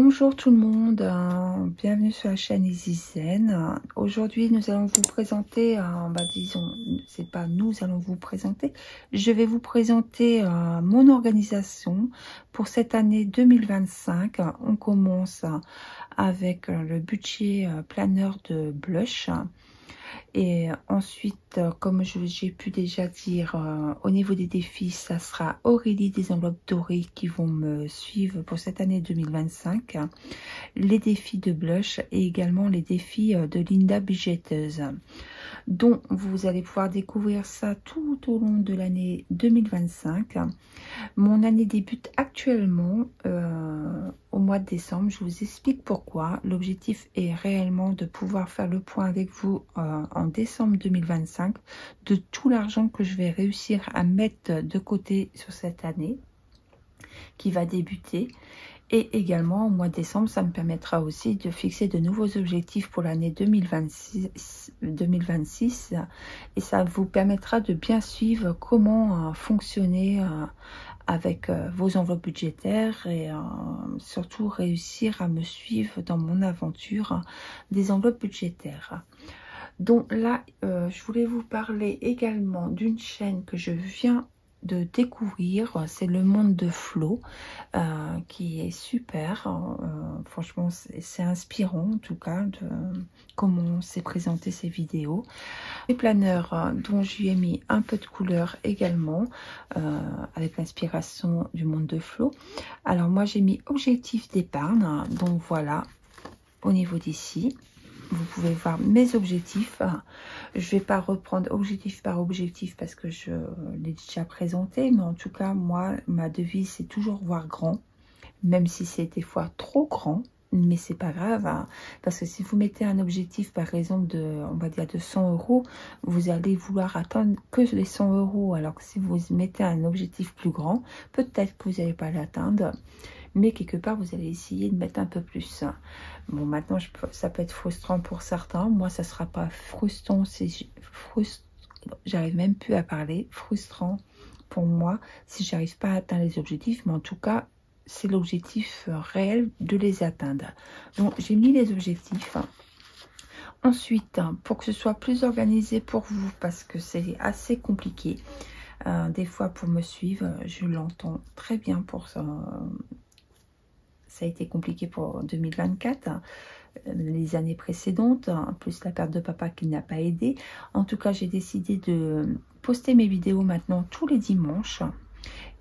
Bonjour tout le monde, bienvenue sur la chaîne Easy Zen. Aujourd'hui nous allons vous présenter, disons, c'est pas nous allons vous présenter, je vais vous présenter mon organisation pour cette année 2025. On commence avec le budget planeur de blush. Et ensuite, comme j'ai pu déjà dire, au niveau des défis, ça sera Aurélie des enveloppes dorées qui vont me suivre pour cette année 2025. Les défis de blush et également les défis de Linda Budgeteuse. Donc, vous allez pouvoir découvrir ça tout au long de l'année 2025. Mon année débute actuellement au mois de décembre. Je vous explique pourquoi. L'objectif est réellement de pouvoir faire le point avec vous en décembre 2025 de tout l'argent que je vais réussir à mettre de côté sur cette année qui va débuter. Et également, au mois de décembre, ça me permettra aussi de fixer de nouveaux objectifs pour l'année 2026. Et ça vous permettra de bien suivre comment fonctionner avec vos enveloppes budgétaires et surtout réussir à me suivre dans mon aventure des enveloppes budgétaires. Donc là, je voulais vous parler également d'une chaîne que je viens de découvrir, c'est le monde de Flo, qui est super. Franchement, c'est inspirant en tout cas de comment s'est présenté ces vidéos. Les planeurs dont j'y ai mis un peu de couleur également, avec l'inspiration du monde de Flo. Alors moi j'ai mis objectif d'épargne, donc voilà, au niveau d'ici. Vous pouvez voir mes objectifs. Je ne vais pas reprendre objectif par objectif parce que je l'ai déjà présenté. Mais en tout cas, moi, ma devise, c'est toujours voir grand. Même si c'est des fois trop grand. Mais c'est pas grave. Parce que si vous mettez un objectif, par exemple, on va dire de 100 €, vous allez vouloir atteindre que les 100 €. Alors que si vous mettez un objectif plus grand, peut-être que vous n'allez pas l'atteindre. Mais quelque part, vous allez essayer de mettre un peu plus. Bon, maintenant, ça peut être frustrant pour certains. Moi, ça ne sera pas frustrant. J'arrive même plus à parler. Frustrant pour moi si j'arrive pas à atteindre les objectifs. Mais en tout cas, c'est l'objectif réel de les atteindre. Donc, j'ai mis les objectifs. Ensuite, pour que ce soit plus organisé pour vous, parce que c'est assez compliqué. Des fois, pour me suivre, je l'entends très bien pour ça. Ça a été compliqué pour 2024, les années précédentes, plus la perte de papa qui n'a pas aidé. En tout cas, j'ai décidé de poster mes vidéos maintenant tous les dimanches.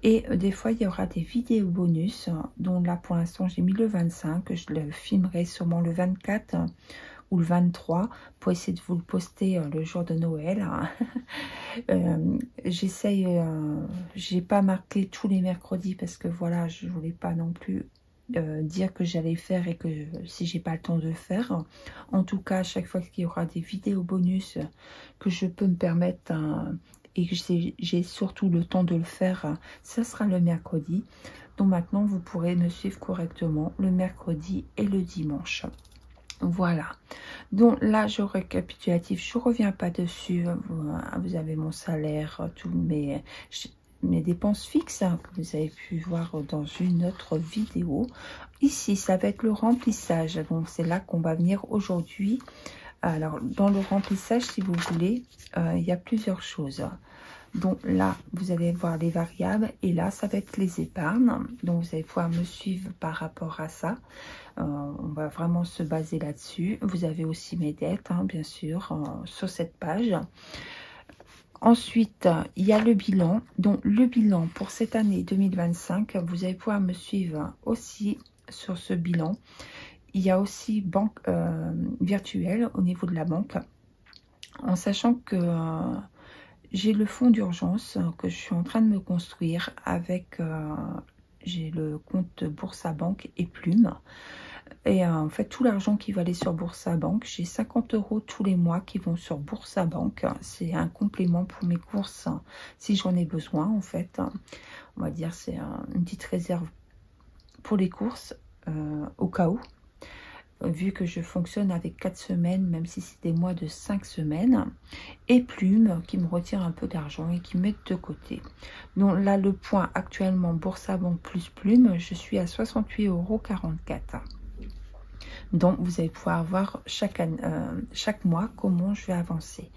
Et des fois, il y aura des vidéos bonus, dont là, pour l'instant, j'ai mis le 25. Je le filmerai sûrement le 24 ou le 23 pour essayer de vous le poster le jour de Noël. J'essaye, j'ai pas marqué tous les mercredis parce que voilà, je voulais pas non plus dire que j'allais faire et que si j'ai pas le temps de le faire. En tout cas, à chaque fois qu'il y aura des vidéos bonus que je peux me permettre et que j'ai surtout le temps de le faire, ça sera le mercredi. Donc maintenant, vous pourrez me suivre correctement le mercredi et le dimanche. Voilà. Donc là, je récapitulatif, je reviens pas dessus. Vous avez mon salaire, tous mes dépenses fixes que vous avez pu voir dans une autre vidéo. Ici, ça va être le remplissage. Donc, c'est là qu'on va venir aujourd'hui. Alors, dans le remplissage, si vous voulez, il y a plusieurs choses. Donc là, vous allez voir les variables. Et là, ça va être les épargnes. Donc, vous allez pouvoir me suivre par rapport à ça. On va vraiment se baser là-dessus. Vous avez aussi mes dettes, bien sûr, sur cette page. Ensuite, il y a le bilan. Donc, le bilan pour cette année 2025, vous allez pouvoir me suivre aussi sur ce bilan. Il y a aussi banque virtuelle au niveau de la banque. En sachant que j'ai le fonds d'urgence que je suis en train de me construire avec... j'ai le compte Boursa-Banque et Plume. Et en fait, tout l'argent qui va aller sur Boursa-Banque, j'ai 50 € tous les mois qui vont sur Boursa-Banque. C'est un complément pour mes courses, si j'en ai besoin, en fait. On va dire c'est une petite réserve pour les courses, au cas où. vu que je fonctionne avec 4 semaines, même si c'est des mois de 5 semaines, et Plume qui me retire un peu d'argent et qui me met de côté. Donc là, le point actuellement Boursabank plus Plume, je suis à 68,44 €. Donc vous allez pouvoir voir chaque mois comment je vais avancer.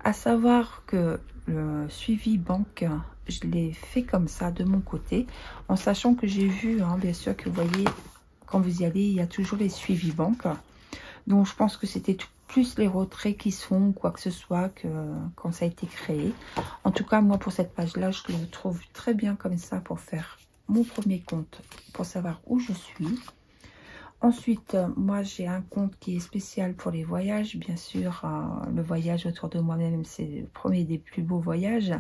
À savoir que le suivi banque, je l'ai fait comme ça de mon côté, en sachant que j'ai vu, hein, bien sûr, que vous voyez, quand vous y allez, il y a toujours les suivis banques. Donc je pense que c'était plus les retraits qui se font, quoi que ce soit, que quand ça a été créé. En tout cas, moi, pour cette page-là, je le trouve très bien comme ça pour faire mon premier compte, pour savoir où je suis. Ensuite, moi, j'ai un compte qui est spécial pour les voyages. Bien sûr, le voyage autour de moi-même, c'est le premier des plus beaux voyages.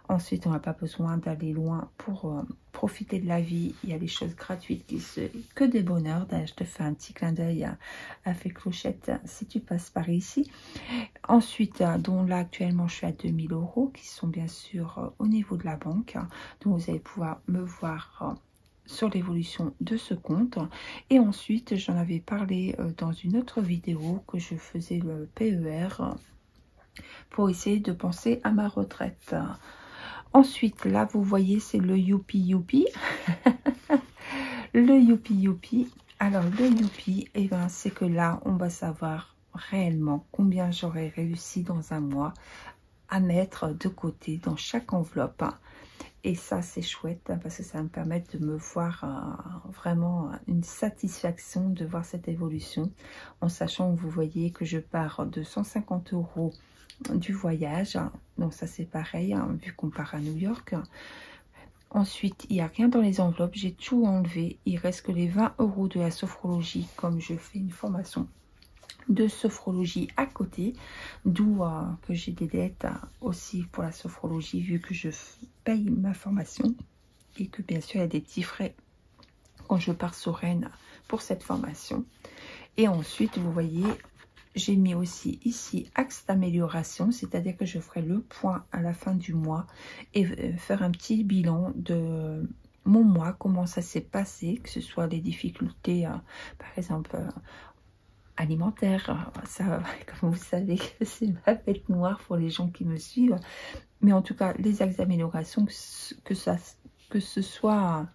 Ensuite, on n'a pas besoin d'aller loin pour profiter de la vie. Il y a des choses gratuites que des bonheurs. D'ailleurs, je te fais un petit clin d'œil à Fée Clochette si tu passes par ici. Ensuite, donc là, actuellement, je suis à 2000 € qui sont bien sûr au niveau de la banque. Donc, vous allez pouvoir me voir sur l'évolution de ce compte. Et ensuite, j'en avais parlé dans une autre vidéo que je faisais le PER pour essayer de penser à ma retraite. Ensuite, là, vous voyez, c'est le Youpi Youpi. Le Youpi Youpi. Alors, le Youpi, eh ben, c'est que là, on va savoir réellement combien j'aurais réussi dans un mois à mettre de côté dans chaque enveloppe. Et ça, c'est chouette parce que ça va me permettre de me voir vraiment une satisfaction de voir cette évolution. En sachant que vous voyez que je pars de 150 € du voyage. Donc ça, c'est pareil, hein, vu qu'on part à New York. Ensuite, il n'y a rien dans les enveloppes. J'ai tout enlevé. Il reste que les 20 € de la sophrologie, comme je fais une formation de sophrologie à côté, d'où que j'ai des dettes aussi pour la sophrologie vu que je paye ma formation et que bien sûr il y a des petits frais quand je pars sur Rennes pour cette formation. Et ensuite vous voyez, j'ai mis aussi ici axe d'amélioration, c'est-à-dire que je ferai le point à la fin du mois et faire un petit bilan de mon mois, comment ça s'est passé, que ce soit les difficultés par exemple alimentaire, ça, comme vous savez, c'est ma bête noire pour les gens qui me suivent, mais en tout cas les axes d'amélioration, que ce soit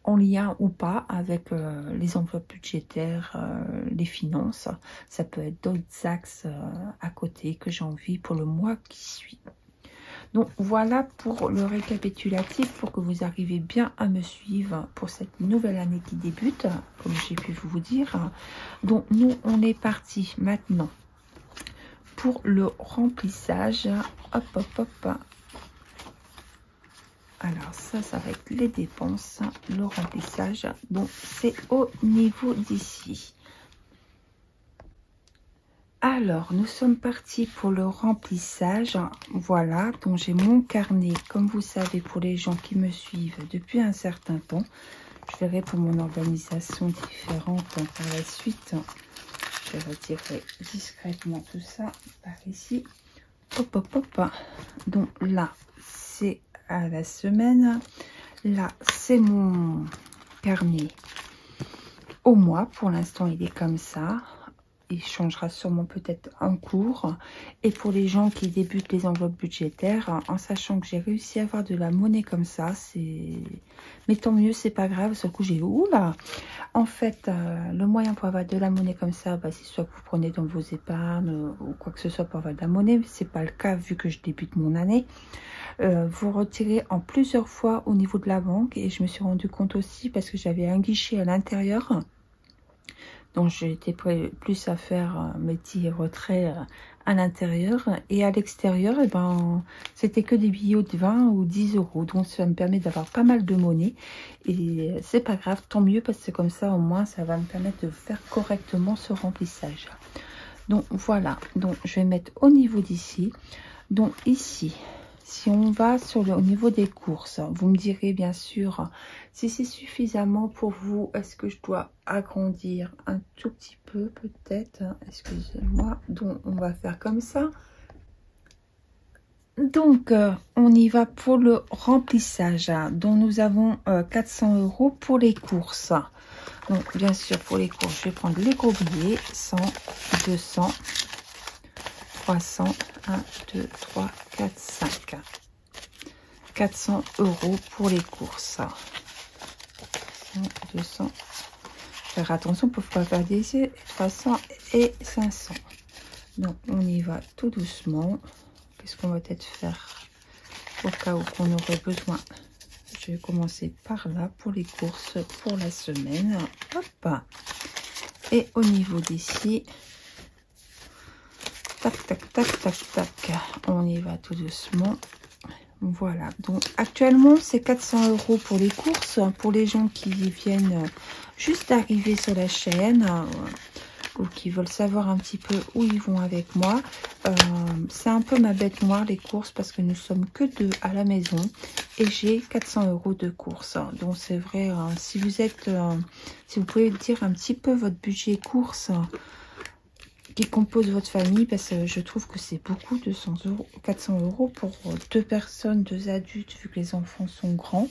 en lien ou pas avec les enveloppes budgétaires, les finances, ça peut être d'autres axes à côté que j'ai envie pour le mois qui suit. Donc voilà pour le récapitulatif, pour que vous arrivez bien à me suivre pour cette nouvelle année qui débute, comme j'ai pu vous dire. Donc nous, on est parti maintenant pour le remplissage. Hop, hop, hop. Alors ça va être les dépenses, le remplissage. Donc c'est au niveau d'ici. Alors, nous sommes partis pour le remplissage. Voilà, donc j'ai mon carnet, comme vous savez, pour les gens qui me suivent depuis un certain temps. Je verrai pour mon organisation différente par la suite. Je retirerai discrètement tout ça par ici. Hop, hop, hop. Donc là, c'est à la semaine. Là, c'est mon carnet au mois. Pour l'instant, il est comme ça. Il changera sûrement peut-être en cours. Et pour les gens qui débutent les enveloppes budgétaires, en sachant que j'ai réussi à avoir de la monnaie comme ça, c'est... Mais tant mieux, c'est pas grave. Sur le coup, j'ai... Oula! En fait, le moyen pour avoir de la monnaie comme ça, bah, c'est soit que vous prenez dans vos épargnes ou quoi que ce soit pour avoir de la monnaie. C'est pas le cas vu que je débute mon année. Vous retirez en plusieurs fois au niveau de la banque. Et je me suis rendu compte aussi parce que j'avais un guichet à l'intérieur. Donc j'étais plus à faire mes petits retraits à l'intérieur. Et à l'extérieur, eh ben, c'était que des billets de 20 ou 10 €. Donc ça me permet d'avoir pas mal de monnaie. Et c'est pas grave, tant mieux, parce que comme ça, au moins, ça va me permettre de faire correctement ce remplissage. Donc voilà, donc je vais mettre au niveau d'ici. Donc ici, si on va au niveau des courses, vous me direz bien sûr si c'est suffisamment pour vous. Est-ce que je dois agrandir un tout petit peu peut-être? Excusez-moi. Donc on va faire comme ça. Donc, on y va pour le remplissage, hein, dont nous avons 400 € pour les courses. Donc, bien sûr, pour les courses, je vais prendre les gros billets. 100, 200, 300, 1, 2, 3, 4, 5. 400 € pour les courses. 200. Faire attention pour ne pas faire des 300 et 500. Donc, on y va tout doucement. Qu'est-ce qu'on va peut-être faire au cas où qu'on aurait besoin? Je vais commencer par là pour les courses pour la semaine. Hop. Et au niveau d'ici, tac, tac, tac, tac, tac. On y va tout doucement. Voilà. Donc, actuellement, c'est 400 € pour les courses. Pour les gens qui viennent juste d'arriver sur la chaîne ou qui veulent savoir un petit peu où ils vont avec moi. C'est un peu ma bête noire, les courses, parce que nous sommes que deux à la maison et j'ai 400 € de courses. Donc c'est vrai, si vous êtes, si vous pouvez dire un petit peu votre budget courses qui compose votre famille, parce que je trouve que c'est beaucoup, 200 €, 400 € pour deux personnes, deux adultes, vu que les enfants sont grands.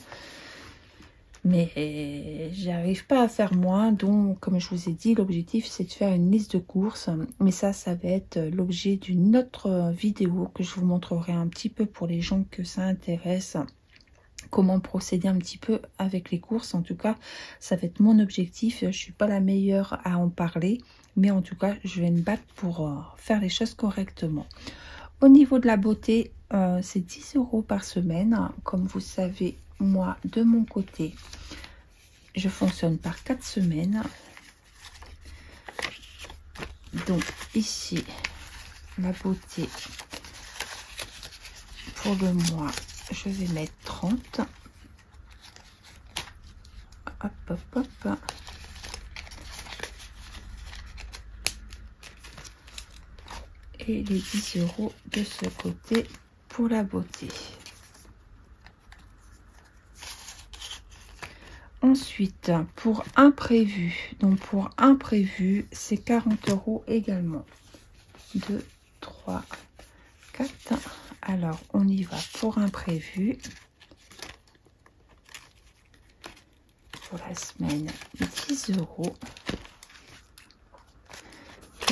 Mais j'arrive pas à faire moins, donc comme je vous ai dit, l'objectif c'est de faire une liste de courses. Mais ça va être l'objet d'une autre vidéo que je vous montrerai un petit peu pour les gens que ça intéresse. Comment procéder un petit peu avec les courses. En tout cas, ça va être mon objectif. Je suis pas la meilleure à en parler, mais en tout cas, je vais me battre pour faire les choses correctement. Au niveau de la beauté, c'est 10 € par semaine. Comme vous savez, moi, de mon côté, je fonctionne par 4 semaines. Donc, ici, la beauté, pour le mois, je vais mettre 30. Hop, hop, hop. Et les 10 € de ce côté pour la beauté. Ensuite, pour imprévu, donc pour imprévu, c'est 40 € également. 2, 3, 4. Alors, on y va pour imprévu. Pour la semaine, 10 €.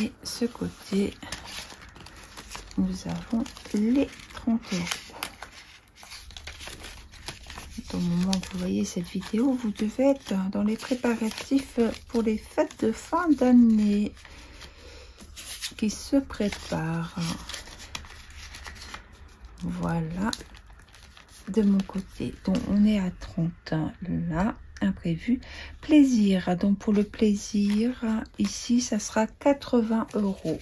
Et ce côté, nous avons les 30 €. Au moment que vous voyez cette vidéo, vous devez être dans les préparatifs pour les fêtes de fin d'année qui se préparent. Voilà, de mon côté. Donc, on est à 30 là, imprévu. Plaisir, donc pour le plaisir, ici, ça sera 80 €.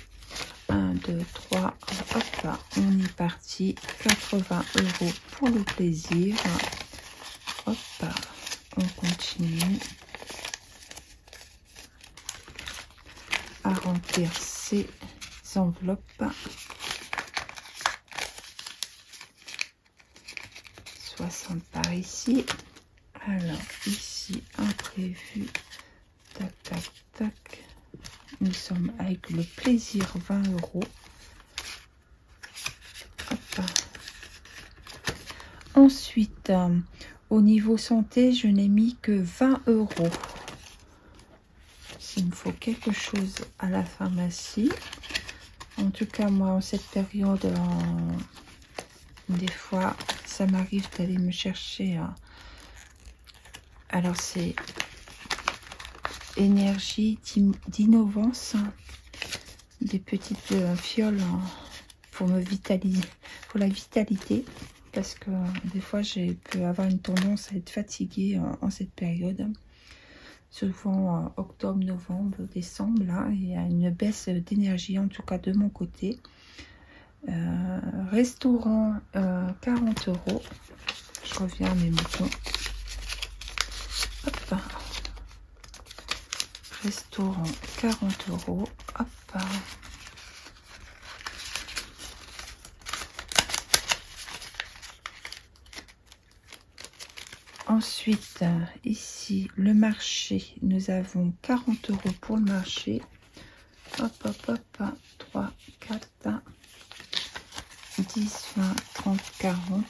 1, 2, 3, hop là, on est parti. 80 € pour le plaisir. Hop, on continue à remplir ces enveloppes. 60 par ici. Alors, ici, imprévu. Tac, tac, tac. Nous sommes avec le plaisir 20 €. Hop. Ensuite, au niveau santé, je n'ai mis que 20 €. S'il me faut quelque chose à la pharmacie. En tout cas, moi, en cette période, des fois, ça m'arrive d'aller me chercher. Alors, c'est énergie d'innovance. Des petites fioles pour me vitaliser, pour la vitalité. Parce que des fois, je peux avoir une tendance à être fatiguée en cette période. Souvent octobre, novembre, décembre, là, il y a une baisse d'énergie, en tout cas de mon côté. Restaurant, 40 €. Je reviens à mes moutons. Hop. Restaurant, 40 €. Hop. Ensuite, ici, le marché. Nous avons 40 € pour le marché. Hop, hop, hop. 3, 4. 10, 20, 30, 40,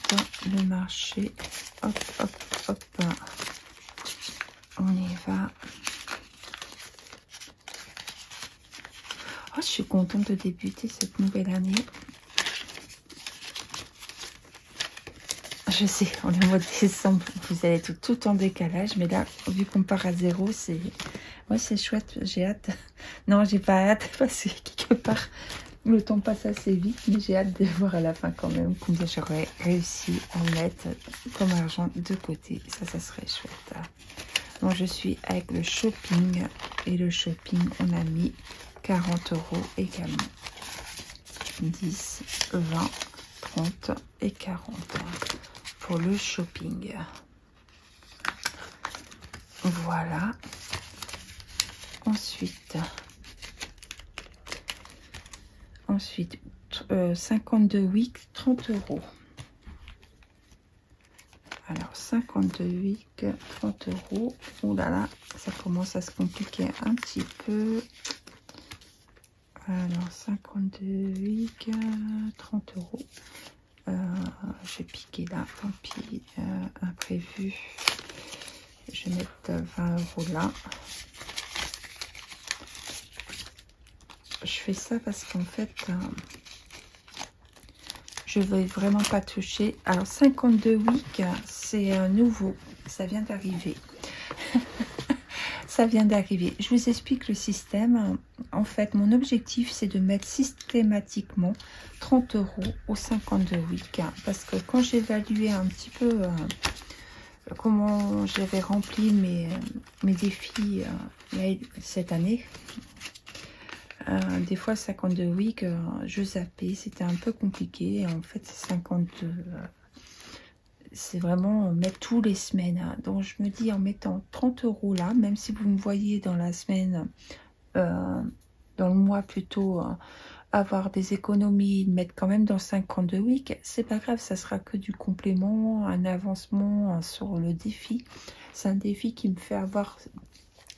le marché, hop, hop, hop, on y va. Oh, je suis contente de débuter cette nouvelle année. Je sais, on est au mois de décembre, vous allez être tout en décalage, mais là, vu qu'on part à zéro, c'est... Ouais, c'est chouette, j'ai hâte. Non, j'ai pas hâte, parce que quelque part, le temps passe assez vite, mais j'ai hâte de voir à la fin quand même combien j'aurais réussi à mettre comme argent de côté. Ça serait chouette. Donc, je suis avec le shopping, et le shopping, on a mis 40 € également. 10, 20, 30 et 40 pour le shopping. Voilà. Ensuite 52 weeks, 30 €. Alors 52 weeks, 30 €. Oh là là, ça commence à se compliquer un petit peu. Alors 52 weeks, 30 €. J'ai piqué là, tant pis, imprévu. Je vais mettre 20 € là. Je fais ça parce qu'en fait, je ne veux vraiment pas toucher. Alors 52 weeks, c'est nouveau, ça vient d'arriver. Ça vient d'arriver. Je vous explique le système. En fait, mon objectif, c'est de mettre systématiquement 30 € aux 52 weeks. Parce que quand j'évaluais un petit peu comment j'avais rempli mes défis cette année, des fois 52 weeks, je zappais. C'était un peu compliqué. Et en fait, c'est 52... c'est vraiment mettre tous les semaines. Donc je me dis en mettant 30 € là, même si vous me voyez dans la semaine, dans le mois plutôt, avoir des économies, mettre quand même dans 52 weeks, c'est pas grave, ça sera que du complément, un avancement sur le défi. C'est un défi qui me fait avoir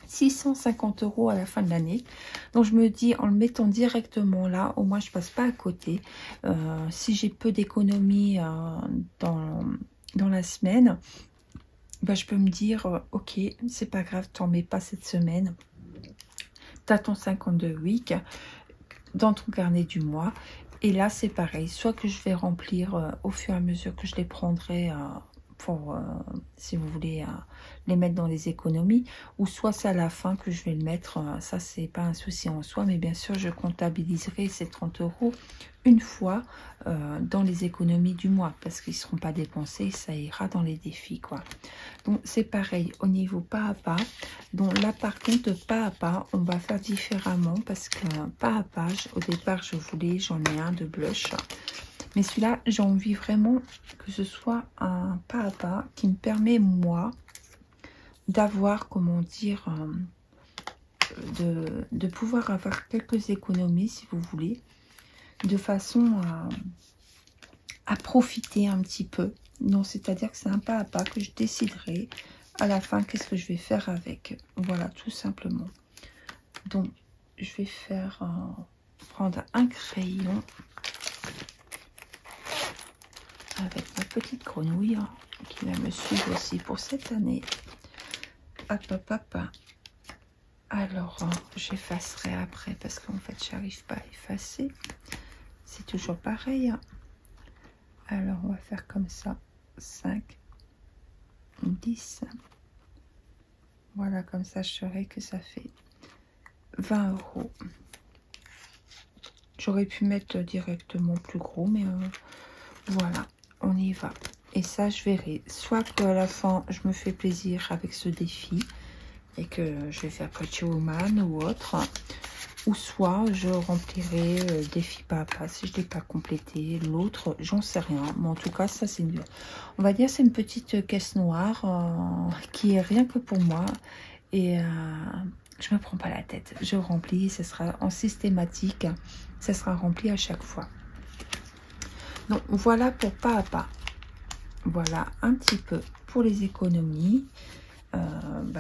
650 € à la fin de l'année. Donc je me dis en le mettant directement là, au moins je passe pas à côté. Si j'ai peu d'économies dans la semaine, bah, je peux me dire ok, c'est pas grave, t'en mets pas cette semaine, t'as ton 52 weeks dans ton carnet du mois, et là c'est pareil, soit que je vais remplir au fur et à mesure que je les prendrai pour si vous voulez les mettre dans les économies, ou soit c'est à la fin que je vais le mettre, ça c'est pas un souci en soi, mais bien sûr je comptabiliserai ces 30 € une fois dans les économies du mois, parce qu'ils ne seront pas dépensés, ça ira dans les défis quoi. Donc c'est pareil au niveau pas à pas. Donc là par contre pas à pas on va faire différemment, parce que pas à pas, au départ j'en ai un de blush, mais celui-là j'ai envie vraiment que ce soit un pas à pas qui me permet moi d'avoir, comment dire, de pouvoir avoir quelques économies si vous voulez, de façon à profiter un petit peu. Donc c'est-à-dire que c'est un pas à pas que je déciderai à la fin qu'est-ce que je vais faire avec. Voilà, tout simplement. Donc je vais prendre un crayon avec ma petite grenouille qui va me suivre aussi pour cette année. Hop, hop, hop. Alors, j'effacerai après parce qu'en fait, j'arrive pas à effacer. C'est toujours pareil. Alors, on va faire comme ça. 5, 10. Voilà, comme ça, je saurai que ça fait 20 €. J'aurais pu mettre directement plus gros, mais voilà, on y va. Et ça, je verrai. Soit qu'à la fin, je me fais plaisir avec ce défi et que je vais faire Pretty Woman ou autre. Ou soit je remplirai défi pas à pas si je ne l'ai pas complété. L'autre, j'en sais rien. Mais en tout cas, ça, c'est une... On va dire c'est une petite caisse noire qui est rien que pour moi. Et je me prends pas la tête. Je remplis, ce sera en systématique. Ça sera rempli à chaque fois. Donc, voilà pour pas à pas. Voilà un petit peu pour les économies.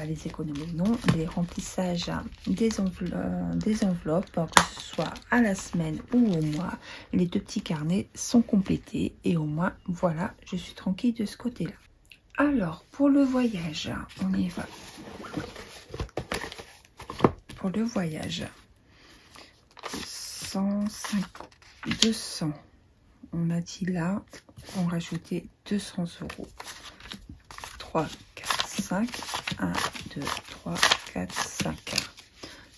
les économies, non, les remplissages des enveloppes, que ce soit à la semaine ou au mois, les 2 petits carnets sont complétés et au moins, voilà, je suis tranquille de ce côté-là. Alors, pour le voyage, on y va. Pour le voyage, 150, 200, on a dit là, on rajoutait 200 €. 3, 4, 5, 1, 2, 3, 4, 5.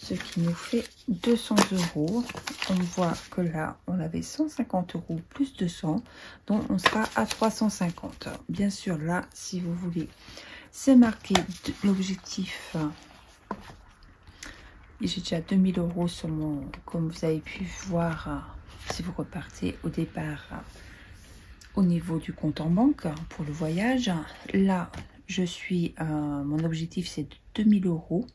Ce qui nous fait 200 €. On voit que là, on avait 150 € plus 200, donc on sera à 350. Bien sûr, là, si vous voulez, c'est marqué l'objectif. J'ai déjà 2000 € sur mon, comme vous avez pu voir, si vous repartez au départ au niveau du compte en banque pour le voyage. Là, je suis, mon objectif c'est 2000 €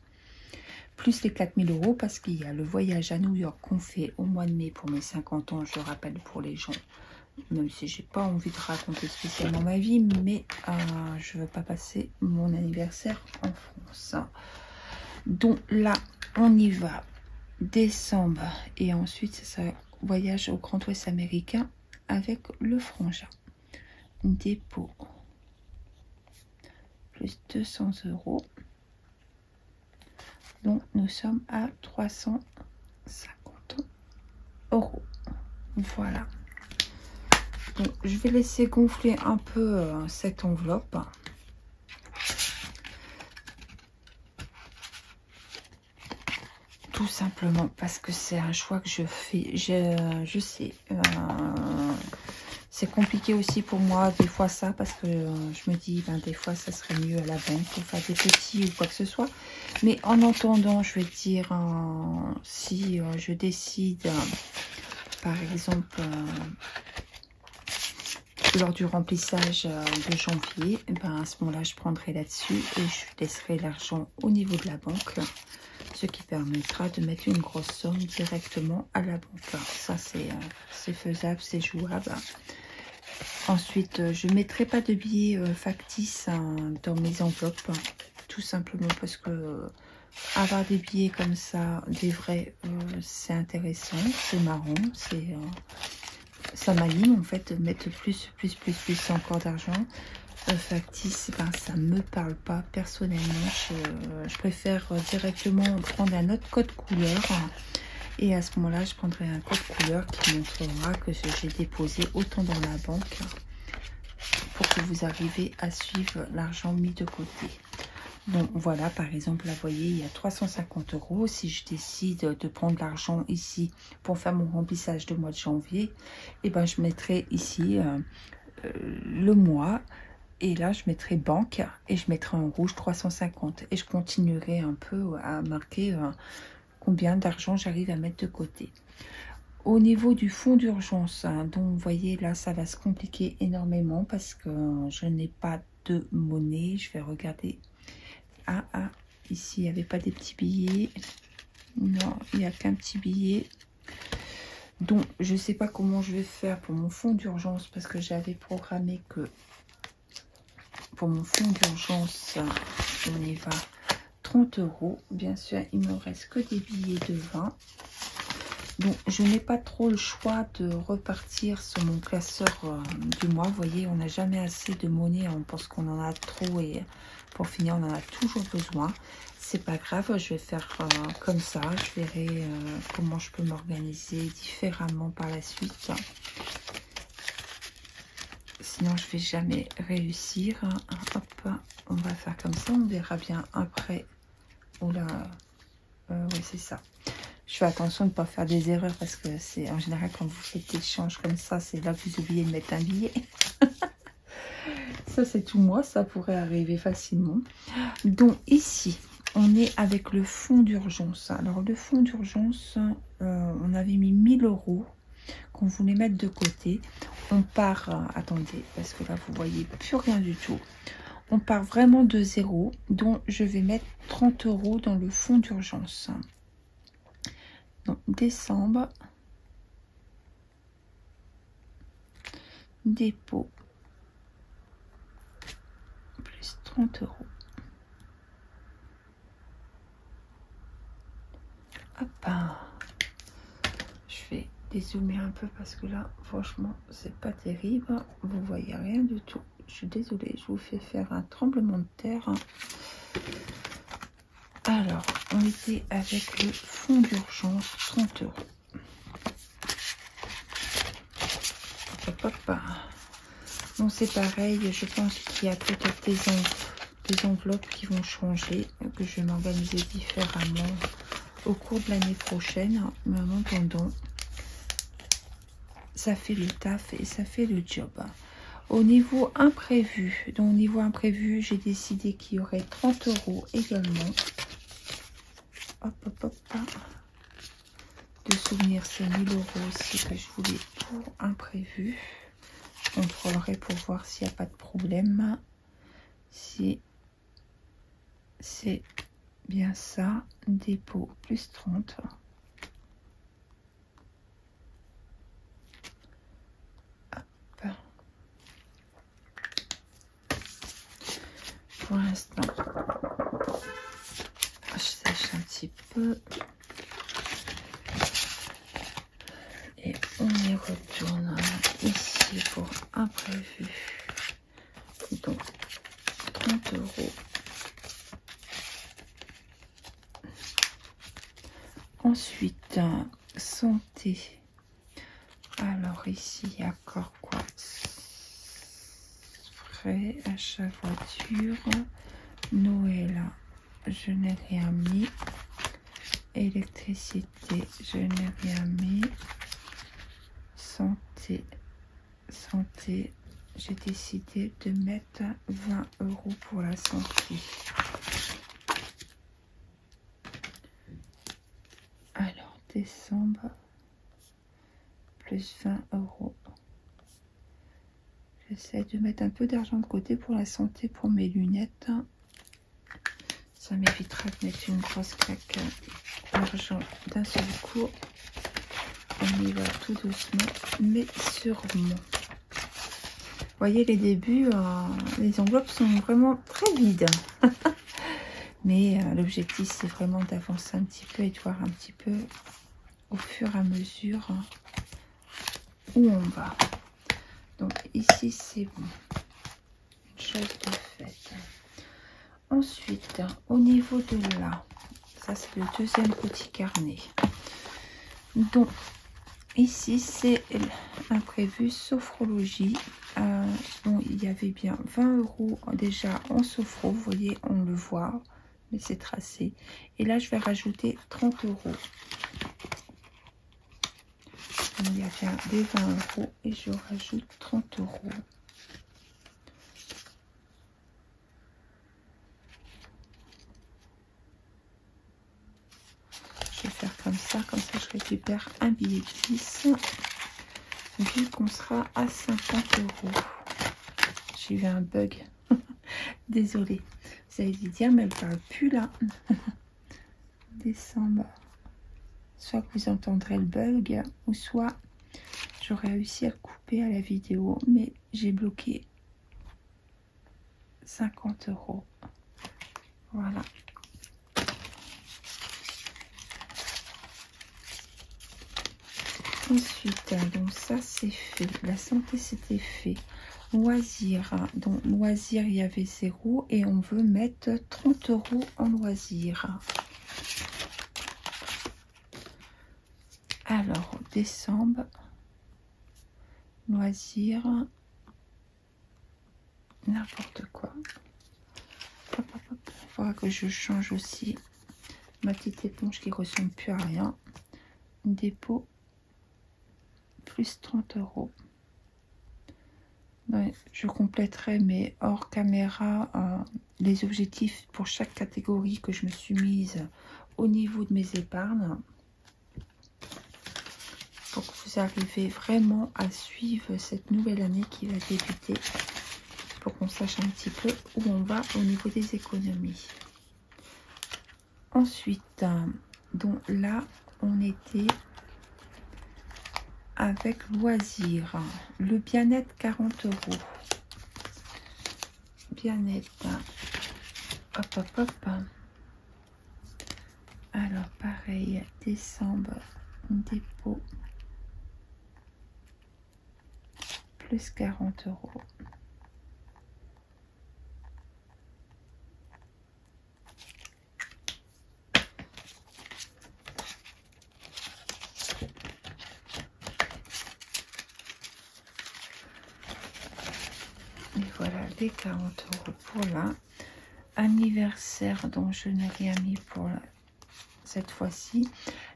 plus les 4000 € parce qu'il y a le voyage à New York qu'on fait au mois de mai pour mes 50 ans. Je le rappelle pour les gens, même si j'ai pas envie de raconter spécialement ma vie, mais je veux pas passer mon anniversaire en France. Donc là, on y va décembre et ensuite ça voyage au Grand Ouest américain avec le frangin. Dépôt plus 200 €. Donc nous sommes à 350 €. Voilà. Donc, je vais laisser gonfler un peu cette enveloppe. Tout simplement parce que c'est un choix que je fais. Je sais. C'est compliqué aussi pour moi des fois ça parce que je me dis des fois ça serait mieux à la banque pour faire des petits ou quoi que ce soit. Mais en entendant, je vais dire si je décide par exemple lors du remplissage de janvier, à ce moment-là je prendrai là-dessus et je laisserai l'argent au niveau de la banque, ce qui permettra de mettre une grosse somme directement à la banque. Ça c'est faisable, c'est jouable. Ensuite, je ne mettrai pas de billets factices dans mes enveloppes, tout simplement parce que avoir des billets comme ça, des vrais, c'est intéressant, c'est marrant, ça m'anime en fait, mettre plus encore d'argent. Factice, ça me parle pas personnellement. Je préfère directement prendre un autre code couleur. Et à ce moment-là, je prendrai un code couleur qui montrera que j'ai déposé autant dans la banque pour que vous arrivez à suivre l'argent mis de côté. Donc voilà, par exemple, là, vous voyez, il y a 350 €. Si je décide de prendre l'argent ici pour faire mon remplissage de mois de janvier, et je mettrai ici le mois. Et là, je mettrai banque et je mettrai en rouge 350. Et je continuerai un peu à marquer combien d'argent j'arrive à mettre de côté. Au niveau du fonds d'urgence, donc vous voyez là, ça va se compliquer énormément parce que je n'ai pas de monnaie. Je vais regarder. Ici, il n'y avait pas des petits billets. Non, il n'y a qu'un petit billet. Donc, je ne sais pas comment je vais faire pour mon fonds d'urgence parce que j'avais programmé que pour mon fonds d'urgence, on y va 30 €. Bien sûr, il ne me reste que des billets de 20. Donc, je n'ai pas trop le choix de repartir sur mon classeur du mois. Vous voyez, on n'a jamais assez de monnaie. On pense qu'on en a trop et pour finir, on en a toujours besoin. C'est pas grave, je vais faire comme ça. Je verrai comment je peux m'organiser différemment par la suite. Sinon, je vais jamais réussir. Hop, on va faire comme ça. On verra bien après. Oula, oui, c'est ça. Je fais attention de ne pas faire des erreurs parce que c'est en général quand vous faites des échanges comme ça, c'est là que vous oubliez de mettre un billet. Ça, c'est tout moi. Ça pourrait arriver facilement. Donc, ici, on est avec le fonds d'urgence. Alors, le fonds d'urgence, on avait mis 1000 € qu'on voulait mettre de côté. On part, attendez, parce que là, vous voyez plus rien du tout. On part vraiment de zéro, donc je vais mettre 30 € dans le fonds d'urgence. Donc, décembre, dépôt, plus 30 €. Hop, je vais dézoomer un peu parce que là, franchement, c'est pas terrible. Vous voyez rien du tout. Je suis désolée, je vous fais faire un tremblement de terre. Alors, on était avec le fonds d'urgence, 30 €. Hop, hop, hop. Bon, c'est pareil, je pense qu'il y a peut-être des enveloppes qui vont changer, que je vais m'organiser différemment au cours de l'année prochaine. Mais en attendant, ça fait le taf et ça fait le job. Au niveau imprévu, donc au niveau imprévu, j'ai décidé qu'il y aurait 30 € également. Hop, hop, hop, hop. De souvenirs, c'est 1000 € aussi que je voulais pour imprévu. Je contrôlerai pour voir s'il n'y a pas de problème. Si c'est bien ça, dépôt plus 30. Hop. Pour l'instant, je sèche un petit peu. Et on y retourne ici pour imprévu. Donc 30 €. Ensuite, santé. Alors ici, il y a encore quoi? Frais, achat voiture. Noël, je n'ai rien mis. Électricité, je n'ai rien mis. Santé, j'ai décidé de mettre 20 € pour la santé. Alors, décembre, plus 20 €. J'essaie de mettre un peu d'argent de côté pour la santé, pour mes lunettes. Ça m'évitera de mettre une grosse claque d'argent d'un seul coup. On y va tout doucement, mais sûrement. Vous voyez, les débuts, les enveloppes sont vraiment très vides. Mais l'objectif, c'est vraiment d'avancer un petit peu et de voir un petit peu au fur et à mesure où on va. Donc ici, c'est bon. Une chose de faite. Ensuite, au niveau de là, ça c'est le deuxième petit carnet. Donc, ici, c'est imprévu sophrologie. Bon, il y avait bien 20 € déjà en sophro, vous voyez, on le voit, mais c'est tracé. Et là, je vais rajouter 30 €. Il y a bien des 20 € et je rajoute 30 €. Je vais faire comme ça je récupère un billet de 10. Vu qu'on sera à 50 €. J'ai eu un bug. Désolée. Vous allez dire, mais elle parle plus là. Décembre. Soit que vous entendrez le bug, ou soit j'aurais réussi à le couper à la vidéo, mais j'ai bloqué 50 €. Voilà. Ensuite, donc ça c'est fait. La santé c'était fait. Loisirs. Donc loisirs, il y avait 0 et on veut mettre 30 € en loisirs. Alors, décembre, loisirs, n'importe quoi. Hop, hop, hop. Il faudra que je change aussi ma petite éponge qui ressemble plus à rien. Dépôt, plus 30 €. Ouais, je compléterai, mais hors caméra, les objectifs pour chaque catégorie que je me suis mise au niveau de mes épargnes. Pour que vous arrivez vraiment à suivre cette nouvelle année qui va débuter. Pour qu'on sache un petit peu où on va au niveau des économies. Ensuite, donc là, on était avec loisirs. Le bien-être, 40 €. Bien-être. Hop, hop, hop. Alors pareil, décembre, dépôt, plus 40 €. Et voilà les 40 € pour là. Anniversaire dont je n'ai rien mis pour cette fois-ci.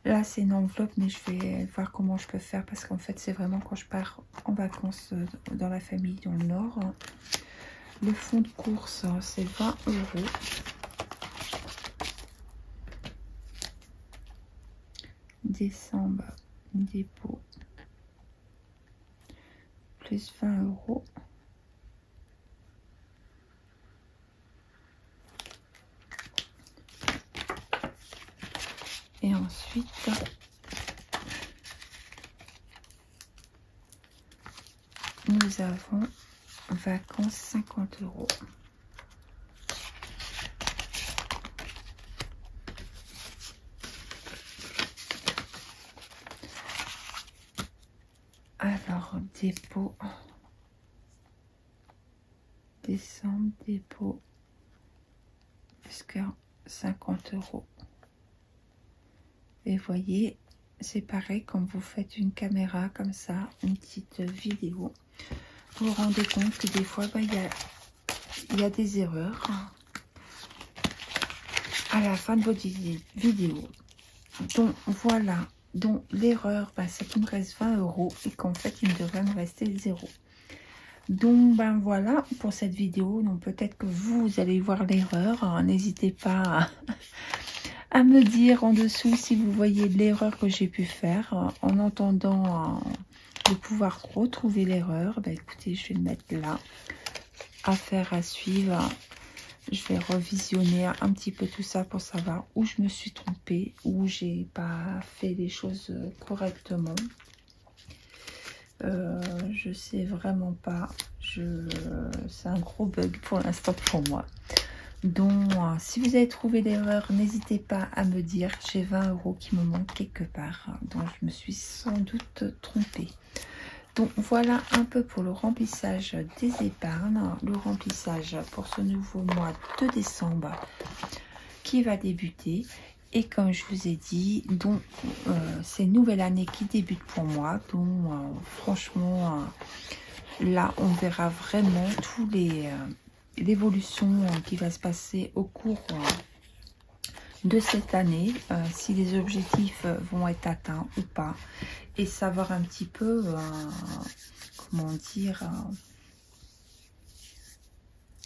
Là c'est une enveloppe, mais je vais voir comment je peux faire parce qu'en fait c'est vraiment quand je pars en vacances dans la famille dans le nord. Le fond de course c'est 20 €. Décembre, dépôt, plus 20 €. Et ensuite, nous avons vacances 50 €. Alors, dépôt, décembre, dépôt, jusqu'à 50 €. Et voyez, c'est pareil quand vous faites une caméra comme ça, une petite vidéo. Vous vous rendez compte que des fois, il y a des erreurs à la fin de votre vidéo. Donc voilà, donc l'erreur, c'est qu'il me reste 20 € et qu'en fait, il devrait me rester 0. Donc voilà pour cette vidéo. Donc peut-être que vous allez voir l'erreur. N'hésitez pas à me dire en dessous si vous voyez l'erreur que j'ai pu faire. En attendant de pouvoir retrouver l'erreur, écoutez, je vais le mettre là. Affaire à suivre. Je vais revisionner un petit peu tout ça pour savoir où je me suis trompée, où j'ai pas fait les choses correctement. Je sais vraiment pas. C'est un gros bug pour l'instant pour moi. Donc, si vous avez trouvé l'erreur, n'hésitez pas à me dire. J'ai 20 € qui me manquent quelque part. Donc, je me suis sans doute trompée. Donc, voilà un peu pour le remplissage des épargnes. Le remplissage pour ce nouveau mois de décembre qui va débuter. Et comme je vous ai dit, donc c'est une nouvelle année qui débute pour moi. Donc, franchement, là, on verra vraiment tous les... l'évolution qui va se passer au cours de cette année, si les objectifs vont être atteints ou pas, et savoir un petit peu, comment dire,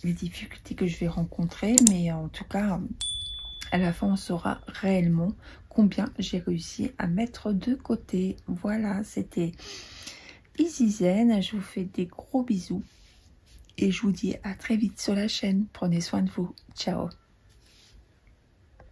les difficultés que je vais rencontrer, mais en tout cas, à la fin, on saura réellement combien j'ai réussi à mettre de côté. Voilà, c'était Easy Zen, je vous fais des gros bisous. Et je vous dis à très vite sur la chaîne. Prenez soin de vous. Ciao.